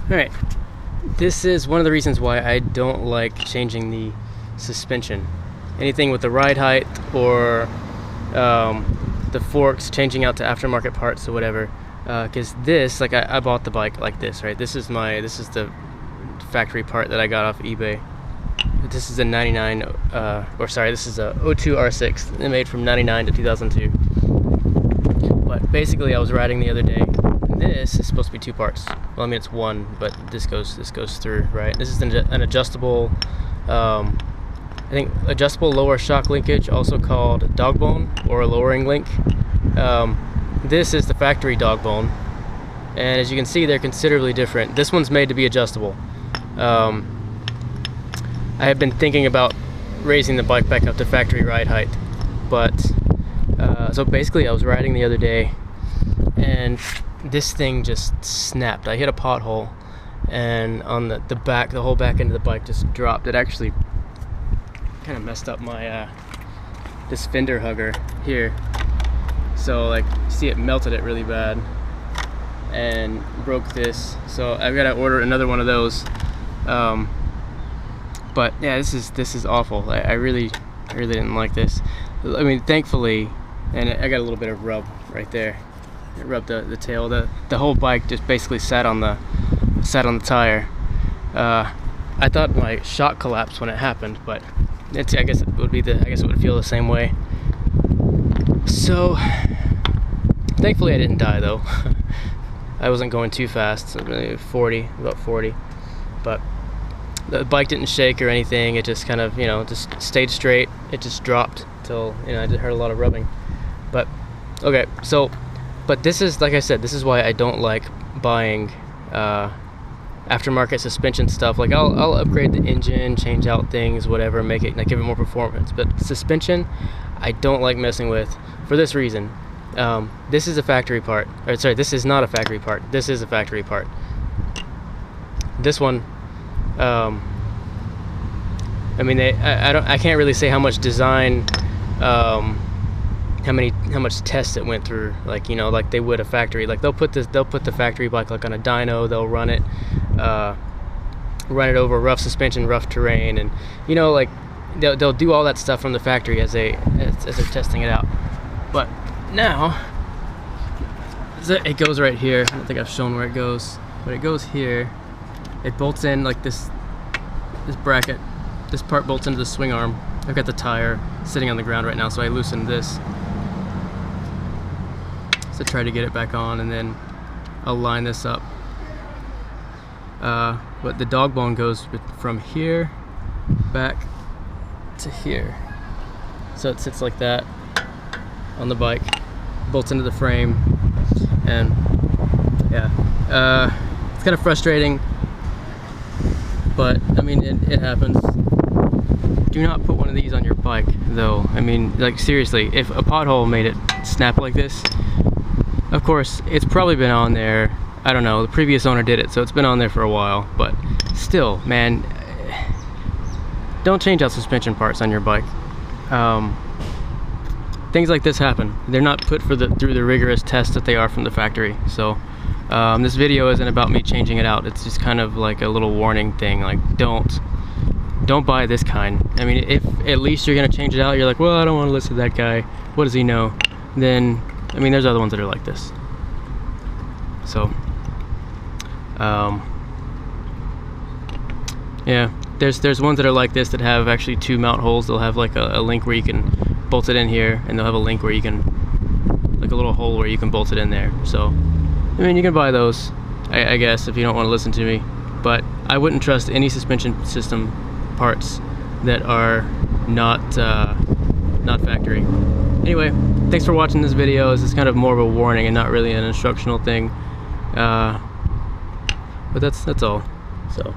Alright, this is one of the reasons why I don't like changing the suspension. Anything with the ride height or the forks, changing out to aftermarket parts or whatever. Because this, like I bought the bike like this, right? This is the factory part that I got off eBay. This is a 99, this is a 02 R6. They made from 99 to 2002. But basically I was riding the other day. This is supposed to be two parts. Well, I mean it's one, but this goes through, right? This is an adjustable, I think adjustable lower shock linkage, also called dog bone or a lowering link. This is the factory dog bone, and as you can see, they're considerably different. This one's made to be adjustable. I have been thinking about raising the bike back up to factory ride height, but so basically I was riding the other day and this thing just snapped. I hit a pothole, and on the whole back end of the bike just dropped. It actually kind of messed up my this fender hugger here. So like, see, it melted it really bad and broke this. So I've got to order another one of those. But yeah, this is awful. I really didn't like this. I mean, thankfully, and I got a little bit of rub right there. It rubbed the tail. The whole bike just basically sat on the tire. I thought my shock collapsed when it happened, but I guess it would feel the same way. So thankfully I didn't die though. I wasn't going too fast, so maybe about 40, but the bike didn't shake or anything. It just kind of, just stayed straight. It just dropped till, I just heard a lot of rubbing. But okay, so but this is, like I said, this is why I don't like buying aftermarket suspension stuff. Like I'll upgrade the engine, change out things, whatever, make it, like, give it more performance. But suspension, I don't like messing with for this reason. This is a factory part. Or sorry, this is not a factory part. This is a factory part. This one, I mean, I can't really say how much design, how much tests it went through, like like they would a factory. Like they'll put the factory bike like on a dyno, they'll run it over rough suspension, rough terrain, and like they'll do all that stuff from the factory as they're testing it out. But now it goes right here. I don't think I've shown where it goes, but it goes here. It bolts in like this bracket. This part bolts into the swing arm. I've got the tire sitting on the ground right now, so I loosened this to try to get it back on, and then I'll line this up. But the dog bone goes from here back to here, so it sits like that on the bike, bolts into the frame, and yeah, it's kind of frustrating, but I mean it happens. Do not put one of these on your bike though. I mean, like, seriously, if a pothole made it snap like this, of course it's probably been on there, I don't know, the previous owner did it, so it's been on there for a while. But still, man, don't change out suspension parts on your bike. Things like this happen. They're not put through the rigorous tests that they are from the factory. So this video isn't about me changing it out. It's just kind of like a little warning thing, like don't buy this kind. I mean, if at least you're gonna change it out, you're like, well, I don't want to listen to that guy, what does he know? Then, I mean, there's other ones that are like this. So yeah, there's ones that are like this that have actually two mount holes. They'll have like a link where you can bolt it in here, and they'll have a link where you can, like a little hole where you can bolt it in there. So I mean, you can buy those, I guess, if you don't want to listen to me, but I wouldn't trust any suspension system parts that are not factory. Anyway, thanks for watching this video. This is kind of more of a warning and not really an instructional thing, but that's all. So